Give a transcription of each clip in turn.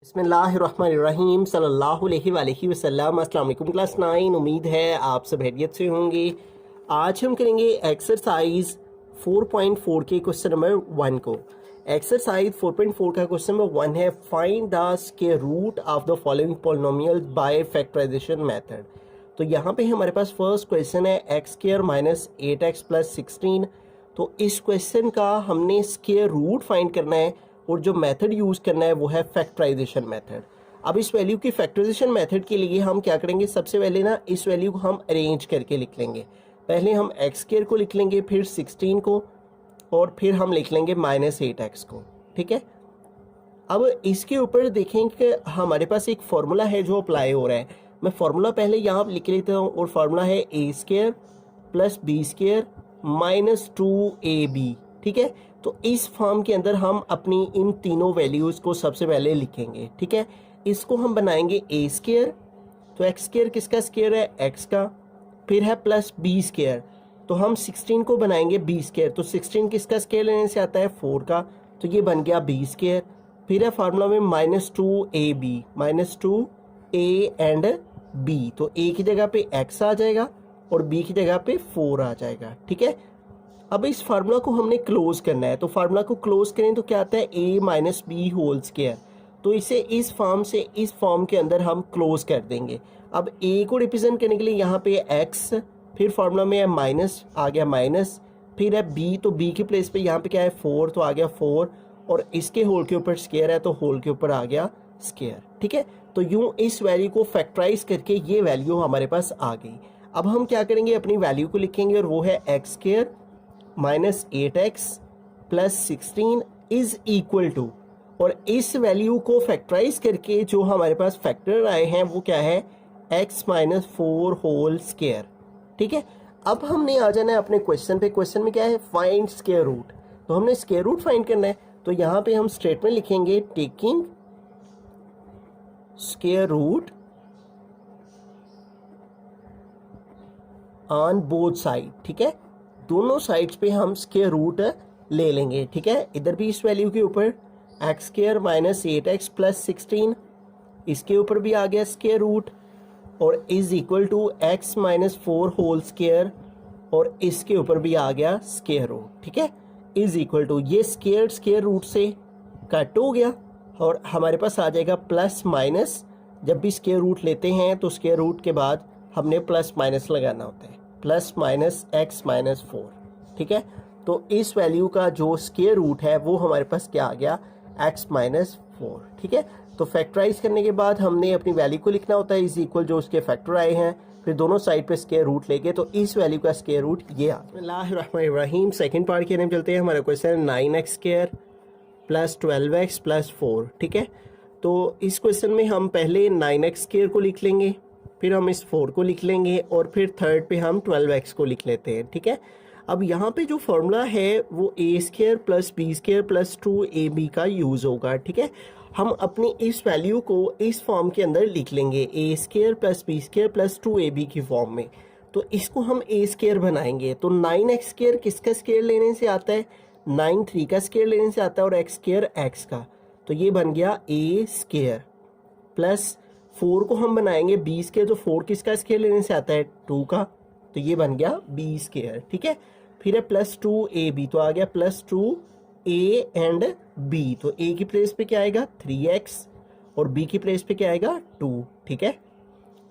बिस्मिल्लाहिर्रहमानिर्रहीम सल्लल्लाहु अलैहि वसल्लम। अस्सलाम वालेकुम क्लास 9। उम्मीद है आप सब खैरियत से होंगे। आज हम करेंगे एक्सरसाइज 4.4 के क्वेश्चन नंबर 1 को। एक्सरसाइज 4.4 का क्वेश्चन नंबर 1 है, find the square root of the following polynomial by factorization method. तो यहाँ पे हमारे पास फर्स्ट क्वेश्चन है x square minus 8x plus 16। तो इस क्वेश्चन का हमने स्क्वायर रूट फाइंड करना है और जो मेथड यूज़ करना है वो है फैक्टराइजेशन मेथड। अब इस वैल्यू की फैक्टराइजेशन मेथड के लिए हम क्या करेंगे, सबसे पहले ना इस वैल्यू को हम अरेंज करके लिख लेंगे। पहले हम एक्स स्क्वायर को लिख लेंगे, फिर 16 को, और फिर हम लिख लेंगे माइनस 8x को। ठीक है, अब इसके ऊपर देखेंगे कि हमारे पास एक फॉर्मूला है जो अप्लाई हो रहा है। मैं फॉर्मूला पहले यहाँ लिख लेता हूँ, और फार्मूला है a square plus b square minus 2ab। ठीक है, तो इस फॉर्म के अंदर हम अपनी इन तीनों वैल्यूज़ को सबसे पहले लिखेंगे। ठीक है, इसको हम बनाएंगे ए स्क्वायर, तो एक्स स्क्वायर किसका स्क्वायर है, एक्स का, फिर है प्लस बी स्क्वायर, तो हम 16 को बनाएंगे बी स्क्वायर, तो 16 किसका स्क्वायर लेने से आता है, 4 का, तो ये बन गया बी स्क्वायर। फिर है फार्मूला में minus 2ab, minus 2a and b, तो a की जगह पे x आ जाएगा और b की जगह पे 4 आ जाएगा। ठीक है, अब इस फार्मूला को हमने क्लोज करना है, तो फार्मूला को क्लोज करें तो क्या आता है, a minus b whole square. तो इसे इस फॉर्म से इस फॉर्म के अंदर हम क्लोज कर देंगे। अब a को रिप्रेजेंट करने के लिए यहाँ पे x, फिर फार्मूला में है माइनस, आ गया माइनस, फिर है b, तो b की प्लेस पे यहाँ पे क्या है 4, तो आ गया 4, और इसके होल के ऊपर स्क्वायर है तो होल के ऊपर आ गया स्क्वायर। ठीक है, तो यूं इस वैल्यू को फैक्टराइज करके ये वैल्यू हमारे पास आ गई। अब हम क्या करेंगे, अपनी वैल्यू को लिखेंगे, और वो है x square minus 8x plus 16 is equal to, और इस वैल्यू को फैक्टराइज करके जो हमारे पास फैक्टर आए हैं वो क्या है, x माइनस 4 होल स्क्वायर। ठीक है, अब हमने आ जाना है अपने क्वेश्चन पे। क्वेश्चन में क्या है, फाइंड स्क्वायर रूट, तो हमने स्क्वायर रूट फाइंड करना है। तो यहाँ पे हम स्टेटमेंट लिखेंगे, taking square root on both side. ठीक है, दोनों साइड्स पे हम स्क्वायर रूट ले लेंगे। ठीक है, इधर भी इस वैल्यू के ऊपर x square minus 8x plus 16, इसके ऊपर भी आ गया स्क्वायर रूट, और is equal to x minus 4 whole square, और इसके ऊपर भी आ गया स्क्वायर रूट। ठीक है, इज इक्वल टू, ये स्क्वायर रूट से कट हो गया और हमारे पास आ जाएगा प्लस माइनस। जब भी स्क्वायर रूट लेते हैं तो स्क्वायर रूट के बाद हमने प्लस माइनस लगाना होता है, प्लस माइनस एक्स माइनस 4। ठीक है, तो इस वैल्यू का जो स्क्वायर रूट है वो हमारे पास क्या आ गया, एक्स माइनस 4। ठीक है, तो फैक्टराइज करने के बाद हमने अपनी वैल्यू को लिखना होता है, इज इक्वल जो उसके फैक्टर आए हैं, फिर दोनों साइड पे स्क्वायर रूट लेके, तो इस वैल्यू का स्क्वायर रूट ये आ बिस्मिल्लाहिर्रहमानिर्रहीम। सेकंड पार्ट की तरफ चलते हैं। हमारा question 9x square plus 12x plus 4। ठीक है, तो इस क्वेश्चन में हम पहले 9x स्क्वायर को लिख लेंगे, फिर हम इस 4 को लिख लेंगे, और फिर थर्ड पे हम 12x को लिख लेते हैं। ठीक है, अब यहाँ पे जो फॉर्मूला है वो a square plus b square plus 2ab का यूज़ होगा। ठीक है, हम अपनी इस वैल्यू को इस फॉर्म के अंदर लिख लेंगे, a square plus b square plus 2ab की फॉर्म में। तो इसको हम ए स्क्वायर बनाएंगे, तो 9x स्क्वायर किसका स्क्वायर लेने से आता है, 9 3 का स्क्वायर लेने से आता है, और एक्स स्क्वायर एक्स का, तो ये बन गया ए स्क्वायर, प्लस 4 को हम बनाएंगे बी स्क्वायर, तो 4 किसका स्क्वायर लेने से आता है, 2 का, तो ये बन गया बी स्क्वायर। ठीक है, फिर है प्लस 2ab, तो आ गया प्लस 2a एंड b, तो a की प्लेस पे क्या आएगा 3x, और b की प्लेस पे क्या आएगा 2। ठीक है,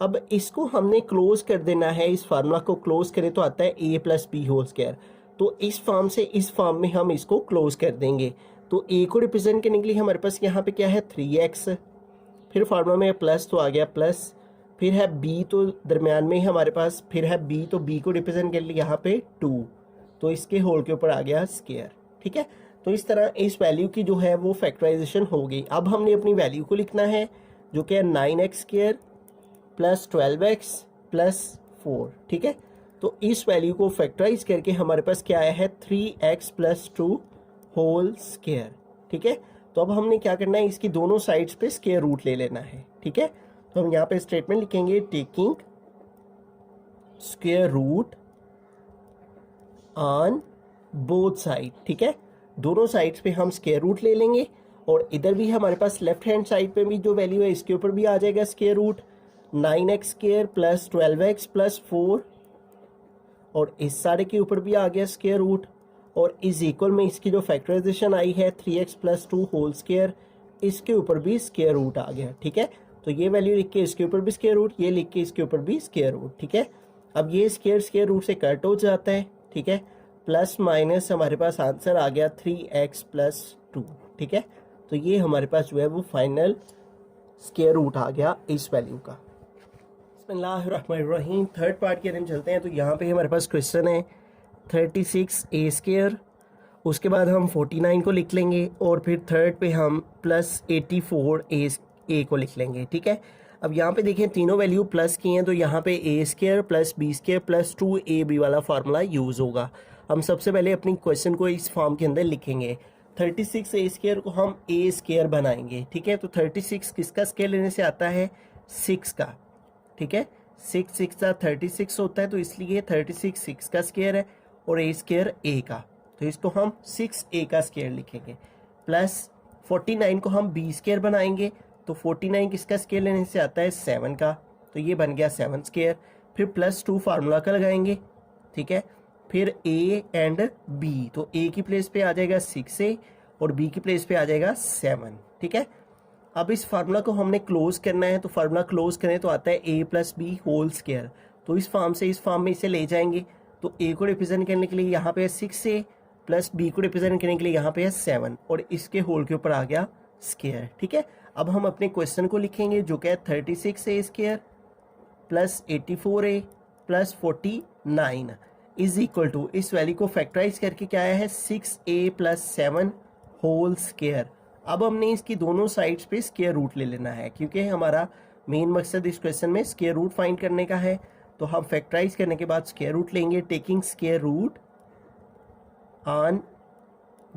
अब इसको हमने क्लोज कर देना है, इस फार्मूला को क्लोज करें तो आता है a plus b whole square, तो इस फॉर्म से इस फॉर्म में हम इसको क्लोज कर देंगे। तो a को रिप्रेजेंट करने के लिए हमारे पास यहाँ पे क्या है 3x, फिर फार्मूला में प्लस, तो आ गया प्लस, फिर है b, तो दरमियान में हमारे पास फिर है b, तो b को रिप्रेजेंट कर लिया यहाँ पे 2, तो इसके होल के ऊपर आ गया स्क्वायर। ठीक है, तो इस तरह इस वैल्यू की जो है वो फैक्टराइजेशन हो गई। अब हमने अपनी वैल्यू को लिखना है जो कि है 9x square plus 12x plus 4। ठीक है, तो इस वैल्यू को फैक्टराइज करके हमारे पास क्या आया है 3x प्लस 2 होल स्क्वायर। ठीक है, तो अब हमने क्या करना है, इसकी दोनों साइड्स पे स्क्वायर रूट ले लेना है। ठीक है, तो हम यहाँ पे स्टेटमेंट लिखेंगे, taking square root on both side. ठीक है, दोनों साइड्स पे हम स्क्वायर रूट ले लेंगे, और इधर भी हमारे पास लेफ्ट हैंड साइड पे भी जो वैल्यू है इसके ऊपर भी आ जाएगा square root 9x² plus 12x plus 4, और इस सारे के ऊपर भी आ गया स्क्वायर रूट, और इज इक्वल में इसकी जो फैक्टराइजेशन आई है 3x प्लस 2 होल स्क्वायर, इसके ऊपर भी स्क्वायर रूट आ गया। ठीक है, तो ये वैल्यू लिख के इसके ऊपर भी स्क्वायर रूट, ये लिख के इसके ऊपर भी स्क्वायर रूट। ठीक है, अब ये स्क्वायर रूट से कट हो जाता है। ठीक है, प्लस माइनस हमारे पास आंसर आ गया 3x प्लस 2। ठीक है, तो ये हमारे पास जो है वो फाइनल स्क्वायर रूट आ गया इस वैल्यू का। बिस्मिल्लाहिर्रहमानिर्रहीम, थर्ड पार्ट की तरफ चलते हैं। तो यहाँ पे हमारे पास क्वेश्चन है 36a², उसके बाद हम 49 को लिख लेंगे और फिर थर्ड पे हम प्लस 84a को लिख लेंगे। ठीक है, अब यहाँ पे देखें तीनों वैल्यू प्लस की हैं, तो यहाँ पे a² plus b² plus 2ab वाला फार्मूला यूज़ होगा। हम सबसे पहले अपनी क्वेश्चन को इस फॉर्म के अंदर लिखेंगे। 36a² को हम a² बनाएंगे। ठीक है, तो 36 किसका स्क्वायर लेने से आता है? 6 का। ठीक है, 6 का 36 होता है, तो इसलिए 36 6 का स्क्वायर है और a² a का, तो इसको हम 6a का स्क्वायर लिखेंगे। प्लस 49 को हम b² बनाएंगे, तो 49 किसका स्क्वायर लेने से आता है? 7 का, तो ये बन गया 7²। फिर प्लस 2 फार्मूला का लगाएंगे। ठीक है, फिर a एंड b, तो a की प्लेस पे आ जाएगा 6a और b की प्लेस पे आ जाएगा 7। ठीक है, अब इस फार्मूला को हमने क्लोज करना है, तो फार्मूला क्लोज करें तो आता है a plus b whole square, तो इस फॉर्म से इस फॉर्म में इसे ले जाएंगे। तो a को रिप्रेजेंट करने के लिए यहाँ पे है 6a प्लस b को रिप्रेजेंट करने के लिए यहाँ पे है 7, और इसके होल के ऊपर आ गया स्क्वायर। ठीक है, अब हम अपने क्वेश्चन को लिखेंगे जो क्या है 36a² plus 84a plus 49 is equal to, इस वैल्यू को फैक्टराइज करके क्या आया है 6a प्लस 7 होल स्क्वायर। अब हमने इसकी दोनों साइड्स पे स्क्वायर रूट ले लेना है, क्योंकि हमारा मेन मकसद इस क्वेश्चन में स्क्वायर रूट फाइंड करने का है। तो हम फैक्टराइज करने के बाद स्क्वायर रूट लेंगे, taking square root on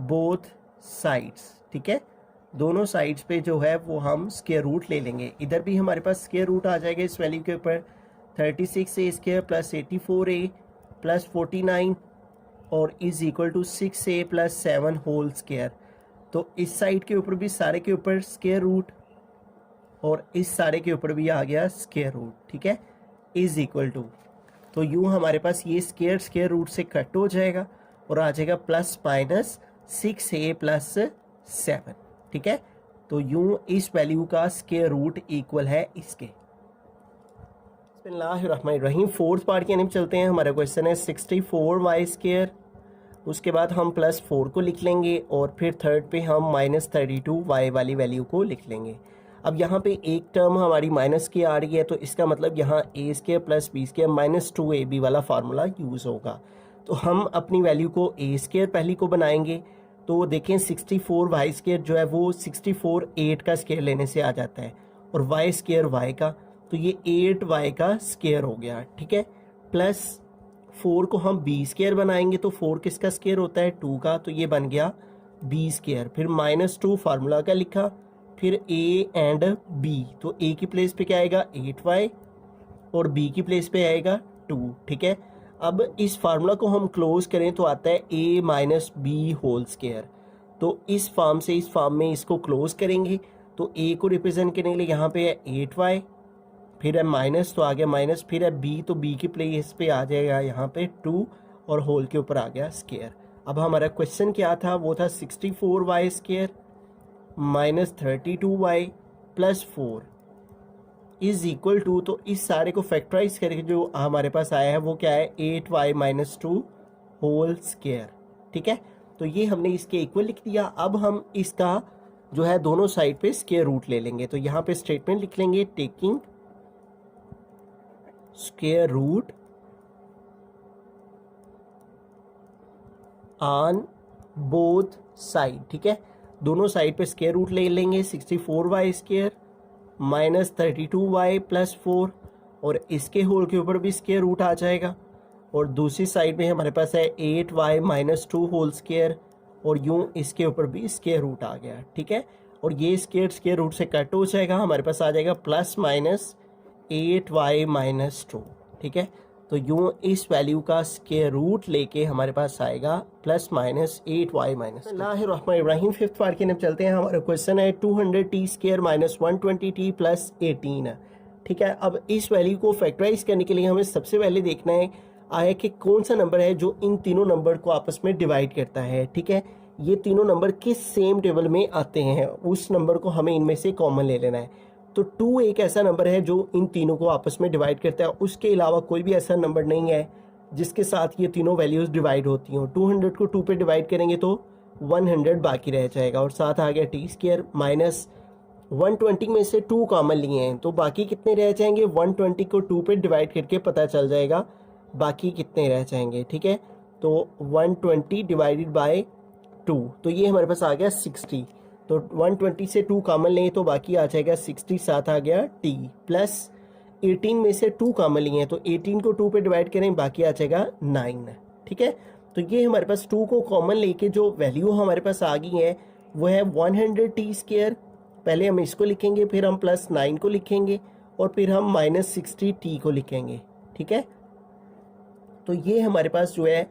both sides. ठीक है, दोनों साइड्स पे जो है वो हम स्क्वायर रूट ले लेंगे। इधर भी हमारे पास स्क्वायर रूट आ जाएगा इस वैल्यू के ऊपर 36a² प्लस 84a प्लस 49 और is equal to 6a plus 7 whole square. तो इस साइड के ऊपर भी सारे के ऊपर स्क्वायर रूट और इस सारे के ऊपर भी आ गया स्क्वायर रूट। ठीक है, इज इक्वल टू, तो यूँ हमारे पास ये स्क्वायर रूट से कट हो जाएगा और आ जाएगा प्लस माइनस 6a प्लस 7। ठीक है, तो यूँ इस वैल्यू का स्क्वायर रूट इक्वल है इसके। बिस्मिल्लाहिर्रहमानिर्रहीम, फोर्थ पार्ट की तरफ चलते हैं। हमारा क्वेश्चन है 64y², उसके बाद हम प्लस 4 को लिख लेंगे और फिर थर्ड पे हम माइनस 32y वाली वैल्यू को लिख लेंगे। अब यहाँ पे एक टर्म हमारी माइनस की आ रही है, तो इसका मतलब यहाँ a² plus b² minus 2ab वाला फार्मूला यूज़ होगा। तो हम अपनी वैल्यू को a² पहली को बनाएंगे, तो देखें 64y² जो है वो 64 8 का स्क्वायर लेने से आ जाता है और y² y का, तो ये 8y का स्क्वायर हो गया। ठीक है, प्लस 4 को हम b² बनाएंगे, तो 4 किसका स्क्वायर होता है? 2 का, तो ये बन गया b²। फिर माइनस 2 फार्मूला का लिखा, फिर a एंड b, तो a की प्लेस पे क्या आएगा 8y और b की प्लेस पे आएगा 2। ठीक है, अब इस फार्मूला को हम क्लोज करें तो आता है a minus b whole square. तो इस फॉर्म से इस फॉर्म में इसको क्लोज करेंगे, तो a को रिप्रेजेंट करने के लिए यहाँ पे है 8y, फिर है माइनस, तो आ गया माइनस, फिर है b, तो b की प्लेस पे आ जाएगा यहाँ पे 2 और होल के ऊपर आ गया स्क्वायर। अब हमारा क्वेश्चन क्या था? वो था 64y² minus 32y plus 4 is equal to, तो इस सारे को फैक्टराइज करके जो हमारे पास आया है वो क्या है 8y माइनस 2 होल स्क्वायर। ठीक है, तो ये हमने इसके इक्वल लिख दिया। अब हम इसका जो है दोनों साइड पे स्क्वायर रूट ले लेंगे, तो यहाँ पे स्टेटमेंट लिख लेंगे taking square root on both side. ठीक है, दोनों साइड पे स्क्वायर रूट ले लेंगे 64y² माइनस 32y प्लस 4 और इसके होल के ऊपर भी स्क्वायर रूट आ जाएगा, और दूसरी साइड में हमारे पास है 8y माइनस 2 होल स्क्वायर और यूं इसके ऊपर भी स्क्वायर रूट आ गया। ठीक है, और ये स्क्वायर रूट से कट हो जाएगा, हमारे पास आ जाएगा प्लस माइनस 8y माइनस 2। ठीक है, तो यूँ इस वैल्यू का स्क्वायर रूट लेके हमारे पास आएगा प्लस माइनस 8y माइनस। बिस्मिल्लाहिर्रहमानिर्रहीम, फिफ्थ पार्ट की तरफ चलते हैं। हमारा क्वेश्चन है 200t square minus 120t plus 18। ठीक है, अब इस वैल्यू को फैक्टराइज करने के लिए हमें सबसे पहले देखना है आया कि कौन सा नंबर है जो इन तीनों नंबर को आपस में डिवाइड करता है। ठीक है, ये तीनों नंबर किस सेम टेबल में आते हैं, उस नंबर को हमें इनमें से कॉमन ले लेना है। तो 2 एक ऐसा नंबर है जो इन तीनों को आपस में डिवाइड करता है, उसके अलावा कोई भी ऐसा नंबर नहीं है जिसके साथ ये तीनों वैल्यूज़ डिवाइड होती हों। 200 को 2 पे डिवाइड करेंगे तो 100 बाकी रह जाएगा, और साथ आ गया टी स्क्वायर माइनस 120 में से 2 कॉमन लिए हैं तो बाकी कितने रह जाएंगे। 120 को 2 पे डिवाइड करके पता चल जाएगा बाकी कितने रह जाएंगे। ठीक है, तो 120 डिवाइडेड बाय 2, तो ये हमारे पास आ गया 60। तो 120 से 2 कॉमन लें तो बाकी आ जाएगा 60, साथ आ गया टी प्लस 18 में से 2 कॉमन लिए हैं तो 18 को 2 पे डिवाइड करें बाकी आ जाएगा 9। ठीक है, तो ये हमारे पास 2 को कॉमन लेके जो वैल्यू हमारे पास आ गई है वो है 100t स्क्वायर। पहले हम इसको लिखेंगे, फिर हम प्लस 9 को लिखेंगे और फिर हम माइनस 60t को लिखेंगे। ठीक है, तो ये हमारे पास जो है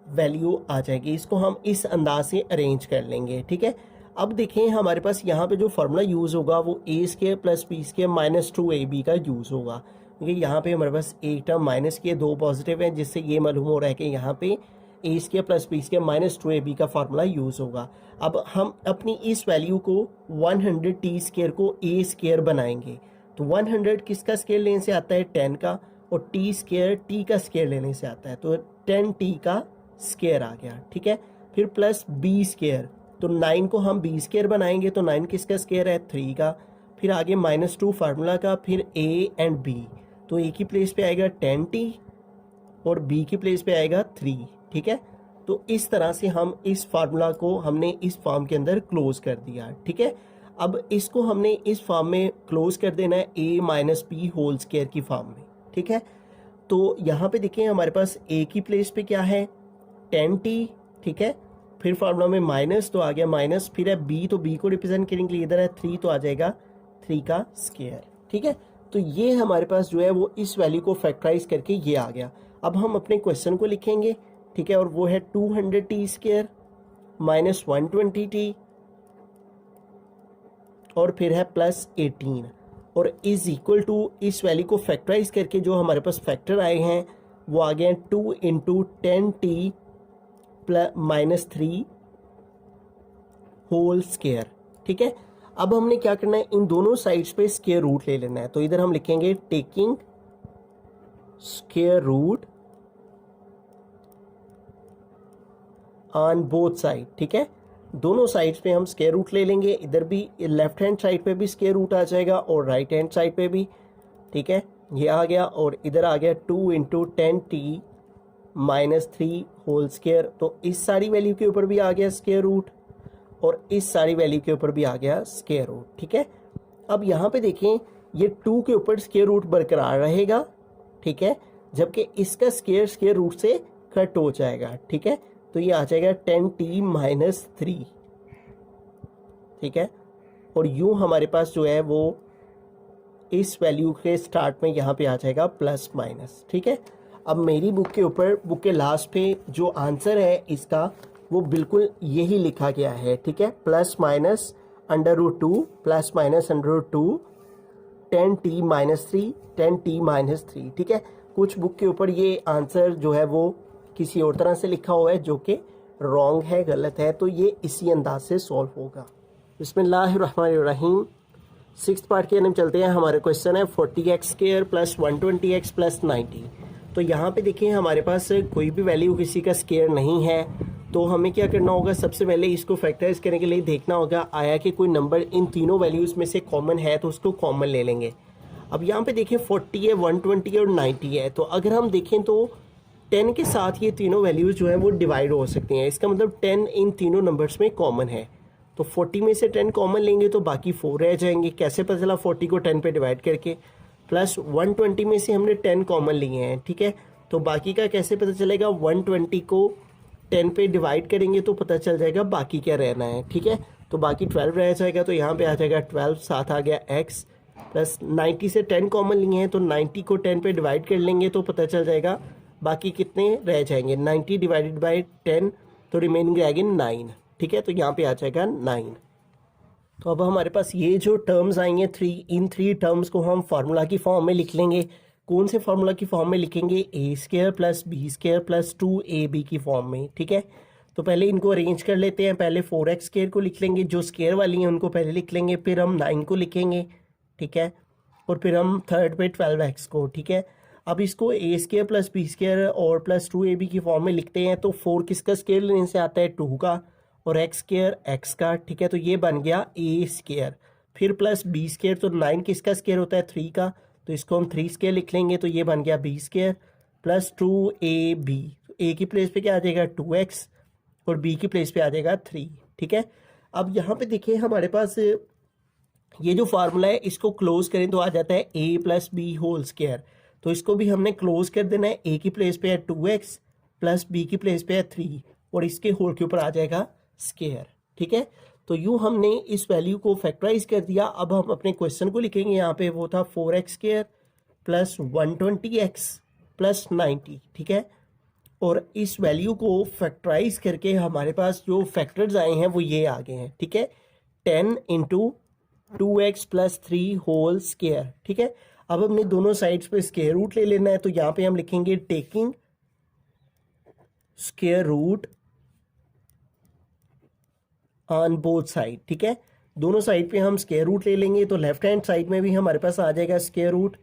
वैल्यू आ जाएगी। इसको हम इस अंदाज से अरेंज कर लेंगे। ठीक है, अब देखें हमारे पास यहाँ पे जो फार्मूला यूज़ होगा वो a square plus b square minus 2ab का यूज़ होगा, क्योंकि यहाँ पे हमारे पास एक टर्म माइनस के 2 पॉजिटिव है, जिससे ये मालूम हो रहा है कि यहाँ पे a square plus b square minus 2ab का फार्मूला यूज़ होगा। अब हम अपनी इस वैल्यू को 100t स्क्वायर को ए स्क्वायर बनाएंगे। तो 100 किसका स्क्वायर लेने से आता है, 10 का, और टी स्क्वायर टी का स्क्वायर लेने से आता है, तो 10t का स्क्वायर आ गया। ठीक है, फिर प्लस बी स्क्वायर, तो 9 को हम बी स्क्वायर बनाएंगे तो 9 किसका स्क्वायर है, 3 का। फिर आगे -2 फार्मूला का, फिर ए एंड बी, तो ए की प्लेस पे आएगा 10t और बी की प्लेस पे आएगा 3। ठीक है, तो इस तरह से हम इस फार्मूला को हमने इस फॉर्म के अंदर क्लोज कर दिया। ठीक है, अब इसको हमने इस फॉर्म में क्लोज कर देना है a minus b whole square की फॉर्म में। ठीक है, तो यहाँ पे देखिए हमारे पास a की प्लेस पे क्या है, 10t। ठीक है, फिर फार्मूला में माइनस, तो आ गया माइनस, फिर है b, तो b को रिप्रेजेंट करने के लिए इधर है 3, तो आ जाएगा 3 का स्क्वायर। ठीक है, तो ये हमारे पास जो है वो इस वैल्यू को फैक्टराइज करके ये आ गया। अब हम अपने क्वेश्चन को लिखेंगे। ठीक है, और वो है 200t स्क्वायर माइनस 120t और फिर है प्लस 18 और इज इक्वल टू इस वैल्यू को फैक्टराइज करके जो हमारे पास फैक्टर आए हैं वो आ गए 2 into 10t plus minus 3 whole square. ठीक है, अब हमने क्या करना है, इन दोनों साइड्स पे स्क्वायर रूट ले लेना है। तो इधर हम लिखेंगे taking square root on both side. ठीक है, दोनों साइड्स पे हम स्क्वायर रूट ले लेंगे, इधर भी लेफ्ट हैंड साइड पे भी स्क्वायर रूट आ जाएगा और राइट हैंड साइड पे भी। ठीक है, ये आ गया और इधर आ गया 2 into 10t minus 3 whole square. तो इस सारी वैल्यू के ऊपर भी आ गया स्क्वायर रूट और इस सारी वैल्यू के ऊपर भी आ गया स्क्वायर रूट। ठीक है, अब यहाँ पे देखें ये 2 के ऊपर स्क्वायर रूट बरकरार रहेगा। ठीक है, जबकि इसका स्क्वायर रूट से कट हो जाएगा। ठीक है, तो ये आ जाएगा 10t माइनस 3। ठीक है, और यूं हमारे पास जो है वो इस वैल्यू के स्टार्ट में यहाँ पे आ जाएगा प्लस माइनस। ठीक है, अब मेरी बुक के ऊपर बुक के लास्ट पे जो आंसर है इसका वो बिल्कुल यही लिखा गया है। ठीक है, plus minus √2 plus minus √2 10t minus 3 10t minus 3। ठीक है, कुछ बुक के ऊपर ये आंसर जो है वो किसी और तरह से लिखा हुआ है जो कि रॉन्ग है, गलत है, तो ये इसी अंदाज से सॉल्व होगा। बिस्मिल्लाहिर्रहमानिर्रहीम, 6th पार्ट के अंदर चलते हैं। हमारे क्वेश्चन है 40x square plus 120x plus 90। तो यहाँ पे देखिए हमारे पास कोई भी वैल्यू किसी का स्क्वायर नहीं है, तो हमें क्या करना होगा, सबसे पहले इसको फैक्टराइज करने के लिए देखना होगा आया कि कोई नंबर इन तीनों वैल्यूज़ में से कॉमन है तो उसको कॉमन ले लेंगे। अब यहाँ पे देखें 40 है, 120 है और 90 है, तो अगर हम देखें तो 10 के साथ ये तीनों वैल्यूज़ जो हैं वो डिवाइड हो सकती हैं। इसका मतलब 10 इन तीनों नंबर्स में कॉमन है, तो 40 में से 10 कॉमन लेंगे तो बाकी 4 रह जाएंगे। कैसे पता चला, 40 को 10 पे डिवाइड करके। प्लस 120 में से हमने 10 कॉमन लिए हैं। ठीक है, तो बाकी का कैसे पता चलेगा, 120 को 10 पे डिवाइड करेंगे तो पता चल जाएगा बाकी क्या रहना है। ठीक है, तो बाकी 12 रह जाएगा, तो यहाँ पे आ जाएगा 12, साथ आ गया x प्लस 90 से 10 कॉमन लिए हैं तो 90 को 10 पे डिवाइड कर लेंगे तो पता चल जाएगा बाकी कितने रह जाएंगे। 90 डिवाइडेड बाई 10 तो रिमेनिंग रहेगी 9। ठीक है, तो यहाँ पे आ जाएगा 9। तो अब हमारे पास ये जो टर्म्स आएंगे 3, इन 3 टर्म्स को हम फार्मूला की फॉर्म में लिख लेंगे। कौन से फार्मूला की फॉर्म में लिखेंगे? A square plus b square plus 2ab की फॉर्म में। ठीक है, तो पहले इनको अरेंज कर लेते हैं। पहले 4x स्क्वायर को लिख लेंगे, जो स्क्वायर वाली हैं उनको पहले लिख लेंगे, फिर हम 9 को लिखेंगे। ठीक है, और फिर हम थर्ड पे 12x को। ठीक है, अब इसको ए स्क्वायर प्लस बी स्क्वायर और प्लस 2ab की फॉर्म में लिखते हैं। तो 4 किसका स्क्वायर लेने से आता है? 2 का, और एक्स स्क्वायर एक्स का। ठीक है, तो ये बन गया ए स्क्वायर, फिर प्लस बी स्क्वायर, तो 9 किसका स्क्वायर होता है? 3 का, तो इसको हम 3 स्क्वायर लिख लेंगे, तो ये बन गया बी स्क्वायर प्लस 2ab। ए की प्लेस पे क्या आ जाएगा? 2x, और बी की प्लेस पे आ जाएगा 3। ठीक है, अब यहाँ पे देखिए हमारे पास ये जो फार्मूला है इसको क्लोज करें तो आ जाता है a plus b whole square. तो इसको भी हमने क्लोज कर देना है। a की प्लेस पे है 2x प्लस b की प्लेस पे है 3, और इसके होल के ऊपर आ जाएगा स्क्वायर। ठीक है, तो यूं हमने इस वैल्यू को फैक्टराइज कर दिया। अब हम अपने क्वेश्चन को लिखेंगे। यहाँ पे वो था 4x square plus 120x plus 90। ठीक है, और इस वैल्यू को फैक्टराइज करके हमारे पास जो फैक्टर्स आए हैं वो ये आ गए हैं। ठीक है, 10 into 2x plus 3 whole square. ठीक है, अब हमने दोनों साइड्स पे स्क्वायर रूट ले लेना है। तो यहाँ पे हम लिखेंगे taking square root on both side. ठीक है, दोनों साइड पे हम स्क्वायर रूट ले लेंगे, तो लेफ्ट हैंड साइड में भी हमारे पास आ जाएगा स्क्वायर रूट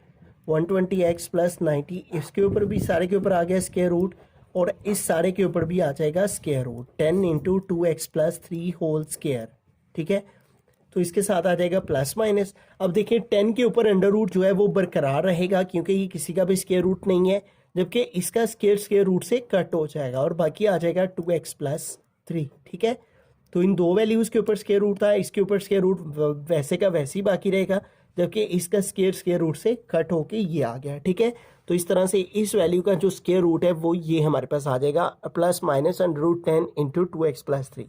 120x प्लस 90। इसके ऊपर भी सारे के ऊपर आ गया स्क्वायर रूट, और इस सारे के ऊपर भी आ जाएगा square root 10 into 2x plus 3 whole square. ठीक है, तो इसके साथ आ जाएगा प्लस माइनस। अब देखिए 10 के ऊपर अंडर रूट जो है वो बरकरार रहेगा, क्योंकि ये किसी का भी स्क्वायर रूट नहीं है, जबकि इसका स्क्वायर रूट से कट हो जाएगा, और बाकी आ जाएगा 2x प्लस 3। ठीक है, तो इन दो वैल्यूज़ के ऊपर स्क्वायर रूट था, इसके ऊपर स्क्वायर रूट वैसे का वैसे ही बाकी रहेगा, जबकि इसका स्क्वायर रूट से कट होके ये आ गया। ठीक है, तो इस तरह से इस वैल्यू का जो स्क्वायर रूट है वो ये हमारे पास आ जाएगा plus minus under root 10 into 2x plus 3।